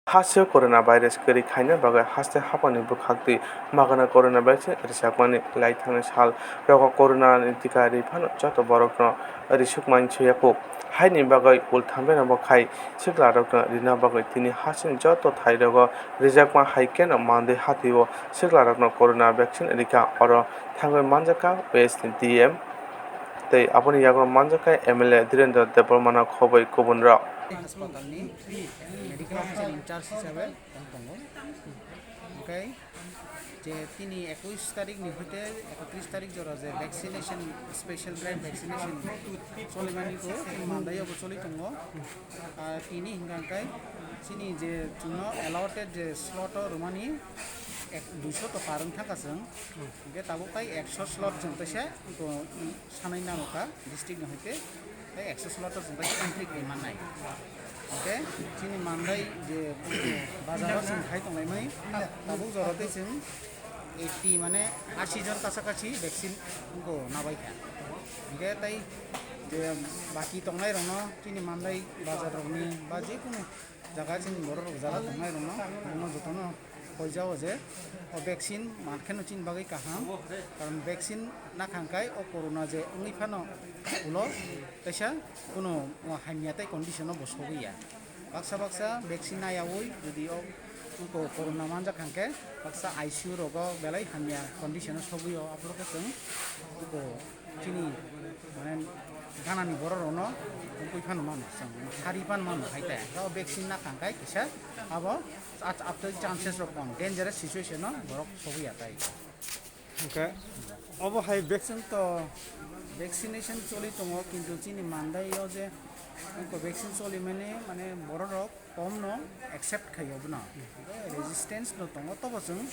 Hasio coronavirus kari khaina bagai haste hapani bukhakti magana corona vaccine risakmani laithangni sal rogo corona ni tika rifano joto borokno risuk manchuyako haini bagai ulthambe na bakai sikla rokno rina bagai tini hasin joto thairogo rijakma haikeno mande hatiwo sikla rokno corona vaccine rika oro thangoi manjaka west dm tei aponi yago manjaka mla dhirendra debrmana khoboi kubunra হাসপাতালনি medical officer in charge হিসাবে দङ ओमफ्राय যে তিনি 21 তারিখनि হইতে 31 তারিখ জরা যে ভ্যাকসিনেশন স্পেশাল ড্রাইভ ভ্যাকসিনেশন সলিমানিखौ मान्दायावबो सलि दङ তিনি हिंगांखाय सिनि जे जोंनो एलाउटेड जे स्लट रुमानि 200 तो पारं थाखाजों ओमफ्राय ताबोखाय 100 स्लट जों तसे सानाय नामखा डिस्ट्रिक्ट हइते 100 स्लट जों तसे एन्ट्रि खालामनाय ओके जोंनि मान्दाय जे बाजाराव जों खाय दंनायमै ताबो जरते जों 80 माने 80 जन कासाकाछि भ्याक्सिन को नाबायखा ओमफ्राय ताई जे बाकी दंनाय रनो जोंनि मान्दाय बाजारनि बा जिकुनु जागा जोंनि बर' जागा दंनाय रनो जतनो हयजाओ जे ভ্যাকসিন মানখেনো চিন বাগै কাহাম কারণ ভ্যাকসিন না খাঙ্কাই ও করোনা যে ওইফানো উলো তাইসা কোনো হানিয়াতাই কন্ডিশনও বসবইয়া বাক্সা বাক্সা ভ্যাকসিন আয়াওই যদি ও করোনা মানজা খাঙ্কে বাক্সা আইসিইউ রোগ বেলাই হানিয়া কন্ডিশনও সবইও আপনাকে जों চিনি মানে গানানি বড় রনো ওইফানো মানুষ সারিপান মানুষ হাইতা ভ্যাকসিন না খাঙ্কাই কিসা আবো after chances of one dangerous situation no borok sobi atai okay obo hai vaccine to vaccination choli tongo kintu chini mandai yo je ko vaccine choli mane borok kom no accept khayo bna resistance no tongo to bosung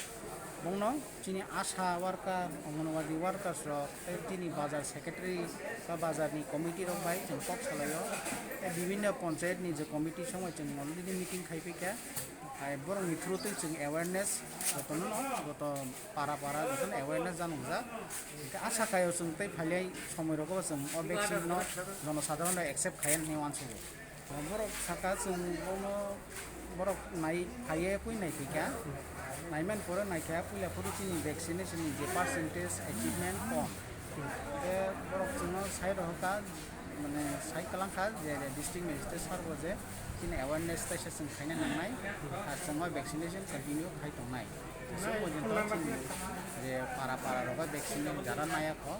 bongno chini asha worker ongonwadi workers ro chini bazar secretary ba bazar ni committee ro bai jeng kok salayo bibhinno panchayat ni je committee সময় jeng already meeting khaipika borong ni through te jeng awareness gotono goto para goton awareness janungja asha kayo jeng tei phalai সময় rogo jeng o vaccine no jono sadharon accept khayen ni wansugo borok saka jeng bono borok nai haye pui nai pika naiman pore naikha puila puri chini vaccination ni je percentage achievement kom borok jeng side hoka মানে সাই কালাংখা যে district magistrate serve যে তিনি awareness session খাইনা নাंनाय আর সঙ্গে vaccination continue খাই দंनाय সব পর্যন্ত যে পারা রোগা ভ্যাকসিন যারা নায়াক